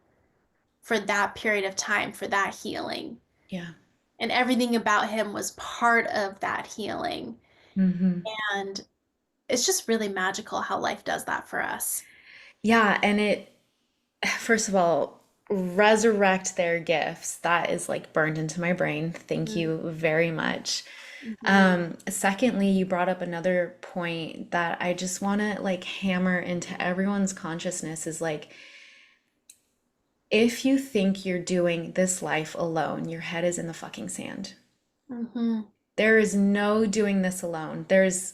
for that period of time, for that healing. Yeah. And everything about him was part of that healing. Hmm. And it's just really magical how life does that for us. Yeah. And first of all, resurrect their gifts. That is like burned into my brain. Thank Mm. you very much. Mhm. Secondly, you brought up another point that I just want to like hammer into everyone's consciousness is like, if you think you're doing this life alone, your head is in the fucking sand. Mhm. There is no doing this alone. There's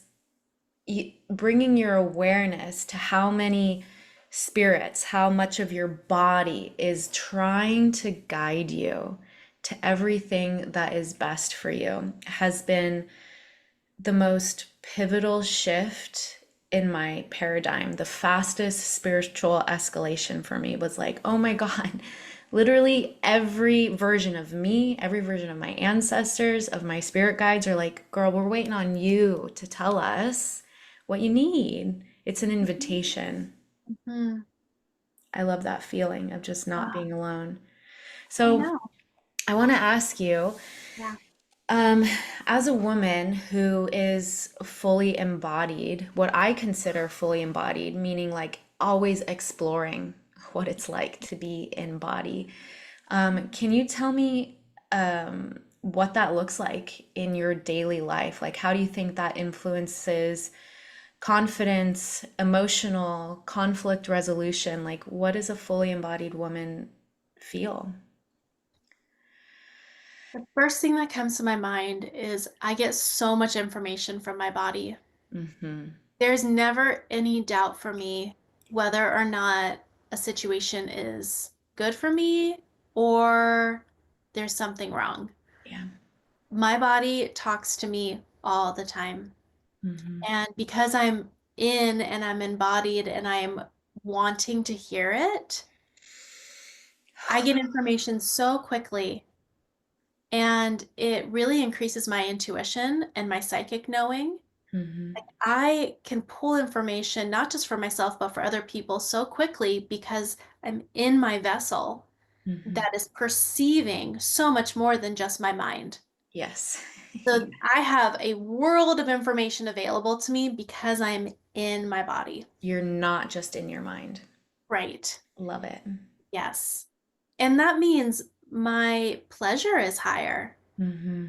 bringing your awareness to how many spirits, how much of your body is trying to guide you to everything that is best for you has been the most pivotal shift in my paradigm. The fastest spiritual escalation for me was like, oh my God, literally every version of me, every version of my ancestors, of my spirit guides are like, girl, we're waiting on you to tell us what you need. It's an invitation. Mhm. I love that feeling of just not Oh, being alone. I So know. I want to ask you, Yeah. Um, as a woman who is fully embodied, what I consider fully embodied, meaning like always exploring what it's like to be in body, can you tell me what that looks like in your daily life? Like, how do you think that influences confidence, emotional, conflict resolution? Like, what does a fully embodied woman feel? The first thing that comes to my mind is I get so much information from my body. Mm-hmm. There's never any doubt for me whether or not a situation is good for me or there's something wrong. Yeah. My body talks to me all the time. Mm-hmm. And because I'm in and I'm embodied and I'm wanting to hear it, I get information so quickly and it really increases my intuition and my psychic knowing. Mm-hmm. I can pull information not just for myself, but for other people so quickly because I'm in my vessel Mm-hmm. that is perceiving so much more than just my mind. Yes. So I have a world of information available to me because I'm in my body. You're not just in your mind. Right. Love it. Yes. And that means my pleasure is higher. Mm-hmm.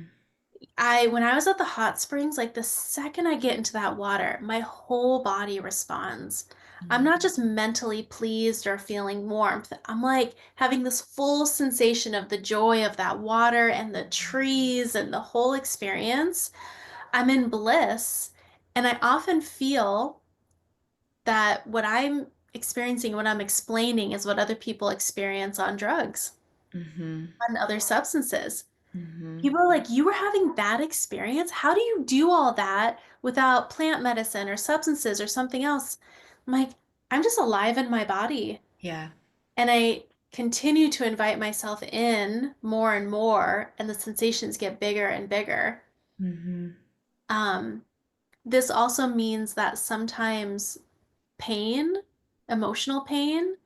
When I was at the hot springs, like the second I get into that water, my whole body responds. I'm not just mentally pleased or feeling warmth. I'm like having this full sensation of the joy of that water and the trees and the whole experience. I'm in bliss. And I often feel that what I'm experiencing, what I'm explaining, is what other people experience on drugs, Mm-hmm. on other substances. Mm-hmm. People are like, you were having that experience? How do you do all that without plant medicine or substances or something else? I'm like, I'm just alive in my body. Yeah. And I continue to invite myself in more and more, and the sensations get bigger and bigger. Mm-hmm. Um, this also means that sometimes pain, emotional pain,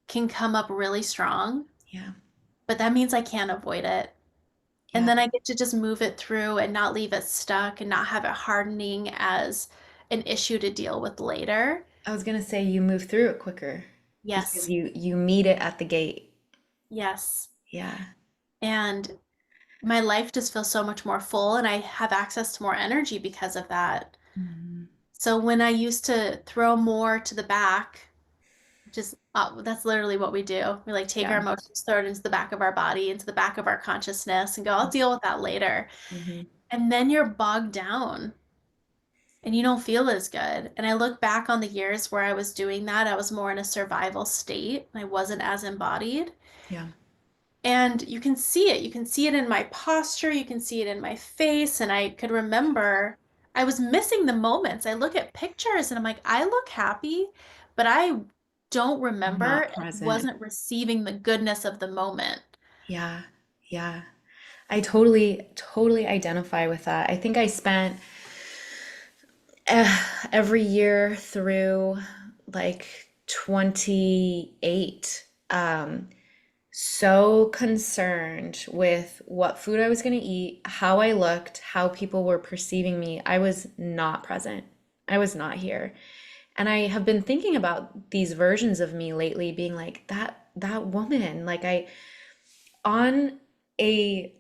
can come up really strong, Yeah. but that means I can't avoid it. And Yeah. then I get to just move it through and not leave it stuck and not have it hardening as an issue to deal with later. I was gonna say you move through it quicker because Yes, you meet it at the gate. yes. Yeah. And my life just feels so much more full, and I have access to more energy because of that. Mm-hmm. So when I used to throw more to the back, just that's literally what we do. We like take our Yeah. emotions, throw it into the back of our body, into the back of our consciousness, and go, I'll deal with that later. Mm-hmm. And then you're bogged down and you don't feel as good. And I look back on the years where I was doing that, I was more in a survival state. I wasn't as embodied. Yeah. And you can see it. You can see it in my posture. You can see it in my face. And I could remember I was missing the moments. I look at pictures and I'm like, I look happy, but I don't remember Not and present. wasn't receiving the goodness of the moment. Yeah. Yeah. I totally identify with that. I think I spent every year through like 28 so concerned with what food I was going to eat, how I looked, how people were perceiving me. I was not present. I was not here. And I have been thinking about these versions of me lately being like that woman, like I on a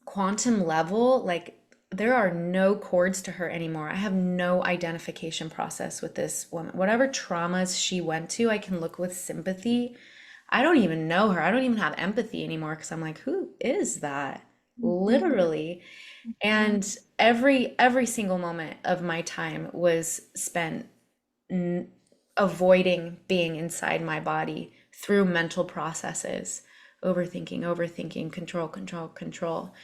quantum level, like there are no cords to her anymore. I have no identification process with this woman. Whatever traumas she went to, I can look with sympathy. I don't even know her. I don't even have empathy anymore because I'm like, who is that? Mhm. Literally. Mhm. And every single moment of my time was spent avoiding being inside my body through mental processes, overthinking, control, control, control.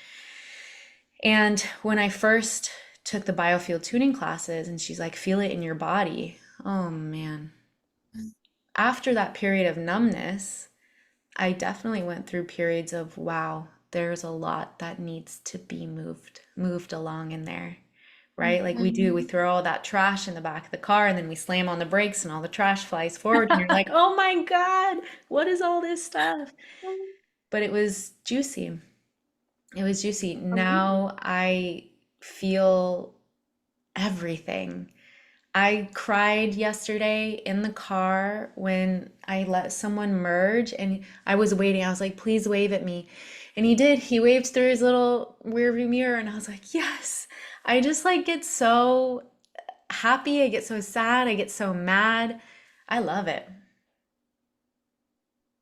And when I first took the biofield tuning classes and she's like, feel it in your body. Oh man. After that period of numbness, I definitely went through periods of, wow, there's a lot that needs to be moved along in there. Right? Like we Mhm. throw all that trash in the back of the car and then we slam on the brakes and all the trash flies forward and you're like, oh my God, what is all this stuff? But it was juicy. It was juicy. Absolutely. Now I feel everything. I cried yesterday in the car when I let someone merge and I was waiting. I was like, please wave at me. And he did. He waved through his little rearview mirror and I was like, yes. I just like get so happy. I get so sad. I get so mad. I love it.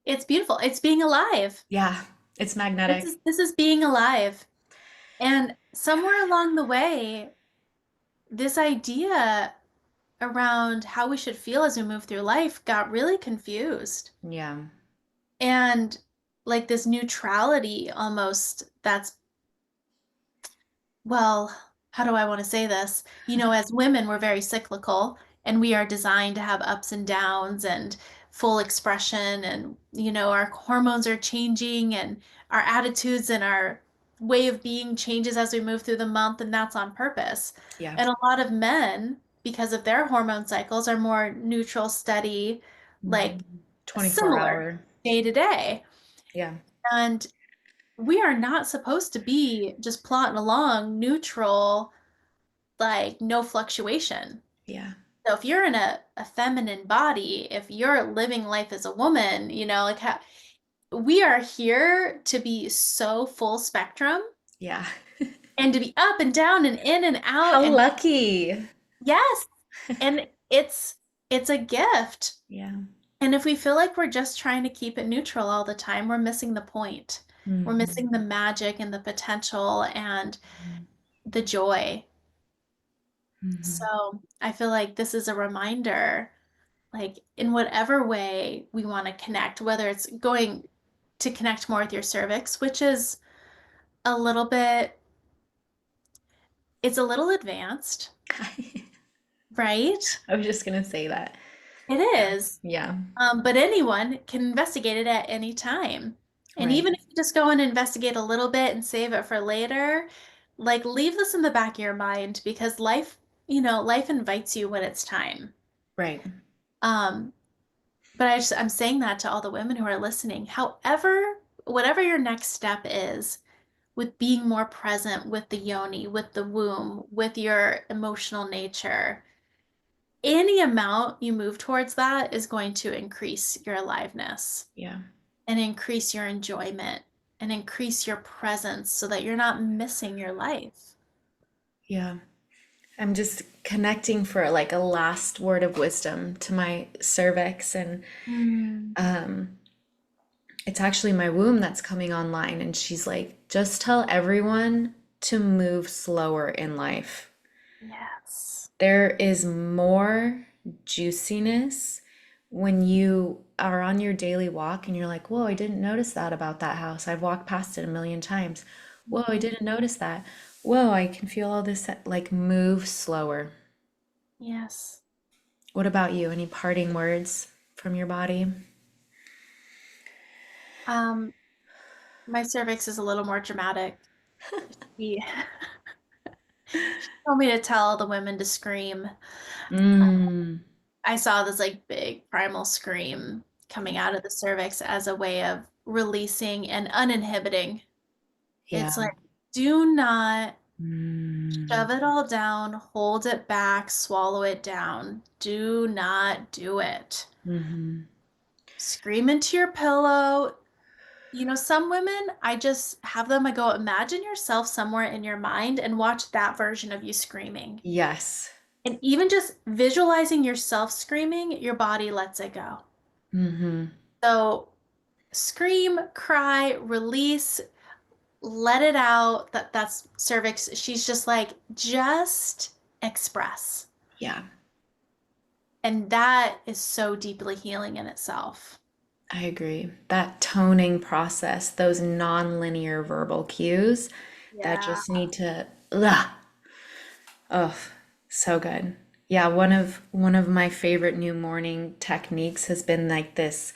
It's beautiful. It's being alive. Yeah, it's magnetic. This is being alive. And somewhere along the way, this idea around how we should feel as we move through life got really confused. Yeah. And like this neutrality almost that's, well, how do I want to say this? You know, as women, we're very cyclical and we are designed to have ups and downs and full expression. And, you know, our hormones are changing and our attitudes and our way of being changes as we move through the month. And that's on purpose. Yeah. And a lot of men, because of their hormone cycles, are more neutral, steady, like 24 similar hour. day to day. Yeah. And we are not supposed to be just plotting along neutral, like no fluctuation. Yeah. So if you're in a feminine body, if you're living life as a woman, you know, like how, we are here to be so full spectrum Yeah. and to be up and down and in and out How and lucky. yes, and it's a gift. Yeah. And if we feel like we're just trying to keep it neutral all the time, we're missing the point. We're Hmm. missing the magic and the potential and the joy. Hmm. So I feel like this is a reminder, like in whatever way we want to connect, whether it's going to connect more with your cervix, which is a little bit, it's a little advanced, right? I was just gonna say that. It Yeah. is. Yeah. But anyone can investigate it at any time. And Right. even if you just go and investigate a little bit and save it for later, like leave this in the back of your mind because life, you know, life invites you when it's time. Right. Um, But I'm saying that to all the women who are listening. However, whatever your next step is with being more present with the yoni, with the womb, with your emotional nature, any amount you move towards that is going to increase your aliveness Yeah. and increase your enjoyment and increase your presence so that you're not missing your life. Yeah. I'm just connecting for like a last word of wisdom to my cervix and Mm, um it's actually my womb that's coming online and she's like, just tell everyone to move slower in life. yes. There is more juiciness when you are on your daily walk and you're like, whoa, I didn't notice that about that house. I've walked past it a million times. Whoa, I Mhm. didn't notice that. Whoa, I can feel all this, like move slower. Yes. What about you? Any parting words from your body? Um, my cervix is a little more dramatic. She, she told me to tell the women to scream. Mm, I saw this like big primal scream coming out of the cervix as a way of releasing and uninhibiting. yeah. It's like, do not Mm, shove it all down, hold it back, swallow it down. Do not do it. hmm. Scream into your pillow. Some women, I just have them, I go, imagine yourself somewhere in your mind and watch that version of you screaming. Yes. And even just visualizing yourself screaming, your body lets it go. Mm-hmm. So scream, cry, release, let it out. That's cervix. She's just like, just express. Yeah, And that is so deeply healing in itself. I agree. That toning process, those non-linear verbal cues that Yeah. just need to, ugh, oh, so good. Yeah, one of my favorite new morning techniques has been like this.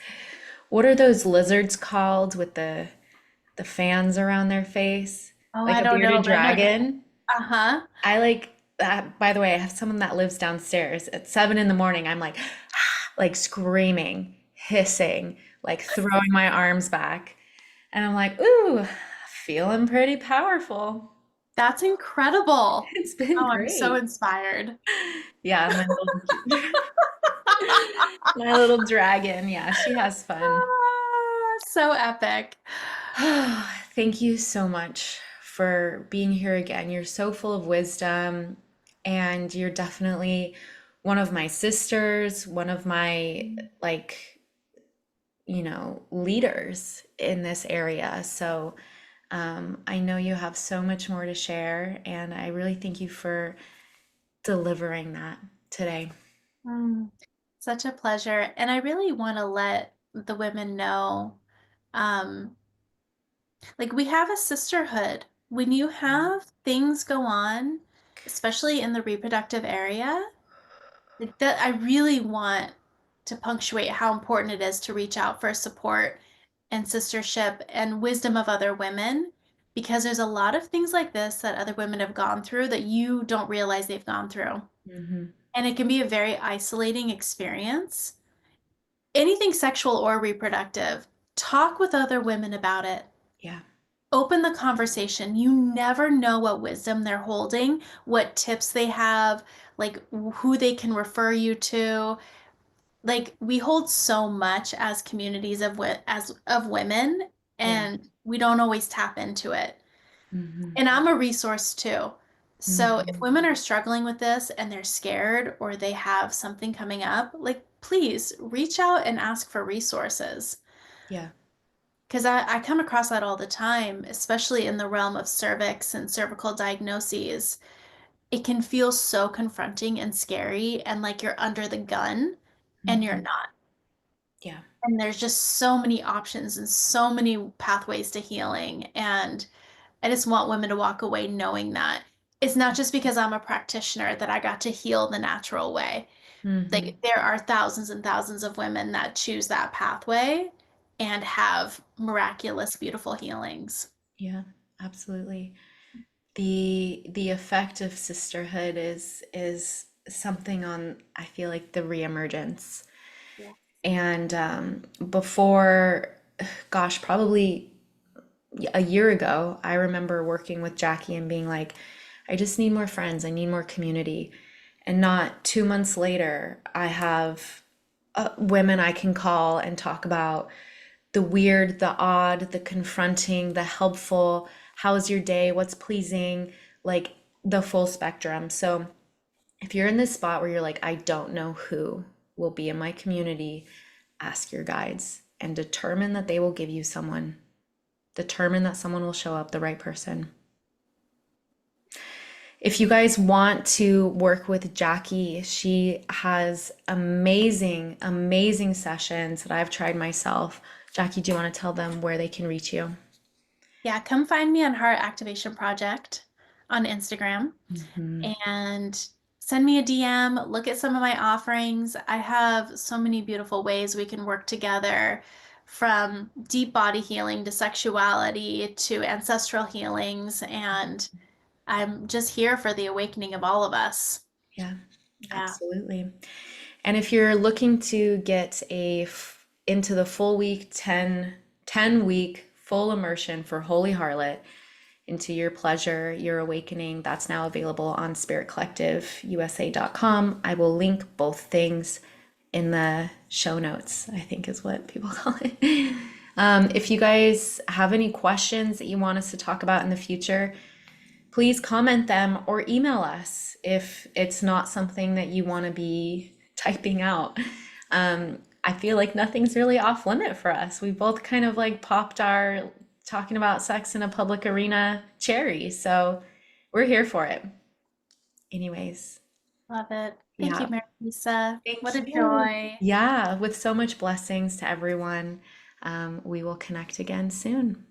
What are those lizards called with the fans around their face? Oh, Like I a don't know, bearded but I know. dragon? Uh-huh. I like that. By the way, I have someone that lives downstairs at 7 in the morning. I'm like screaming, hissing, like throwing my arms back. And I'm like, ooh, feeling pretty powerful. That's incredible. It's been Oh, I'm so great. inspired. Yeah, my little dragon. Yeah, she has fun. So epic. Thank you so much for being here again. You're so full of wisdom, and you're definitely one of my sisters, one of my like, leaders in this area. So I know you have so much more to share, and I really thank you for delivering that today. Mm, such a pleasure. And I really want to let the women know, um, like we have a sisterhood. When you have things go on, especially in the reproductive area, like that, I really want to punctuate how important it is to reach out for support and sistership and wisdom of other women, because there's a lot of things like this that other women have gone through that you don't realize they've gone through. Hmm. And it can be a very isolating experience. Anything sexual or reproductive, talk with other women about it. Yeah. Open the conversation. You never know what wisdom they're holding, what tips they have, like who they can refer you to. Like we hold so much as communities of women, Yeah. and we don't always tap into it. Hmm. And I'm a resource too. So if Hmm. women are struggling with this and they're scared or they have something coming up, like please reach out and ask for resources. Yeah. Because I come across that all the time, especially in the realm of cervix and cervical diagnoses. It can feel so confronting and scary and like you're under the gun, and you're Hmm. not. Yeah. And there's just so many options and so many pathways to healing. And I just want women to walk away knowing that it's not just because I'm a practitioner that I got to heal the natural way. Hmm. Like there are thousands and thousands of women that choose that pathway and have miraculous, beautiful healings. Yeah, absolutely. The effect of sisterhood is something on, I feel like, the reemergence. Yeah. And before, gosh, probably a year ago, I remember working with Jackie and being like, I just need more friends. I need more community. And not 2 months later, I have women I can call and talk about the weird, the odd, the confronting, the helpful. How's your day? What's pleasing? Like the full spectrum. So if you're in this spot where you're like, I don't know who will be in my community, ask your guides and determine that they will give you someone. Determine that someone will show up, the right person. If you guys want to work with Jackie, she has amazing, amazing sessions that I've tried myself. Jackie, do you want to tell them where they can reach you? Yeah, come find me on Heart Activation Project on Instagram Hmm. and send me a DM. Look at some of my offerings. I have so many beautiful ways we can work together, from deep body healing to sexuality to ancestral healings. And I'm just here for the awakening of all of us. Yeah, Yeah. absolutely. And if you're looking to get into the full week, 10 week full immersion for Holy Harlot, into your pleasure, your awakening, that's now available on spiritcollectiveusa.com. I will link both things in the show notes, I think is what people call it. If you guys have any questions that you want us to talk about in the future, please comment them or email us if it's not something that you want to be typing out. I feel like nothing's really off limit for us. We both kind of like popped our talking about sex in a public arena cherry. So we're here for it. Anyways, Love it. Thank you, yeah. Mary Lisa. What Thank a you. joy. Yeah, with so much blessings to everyone. We will connect again soon.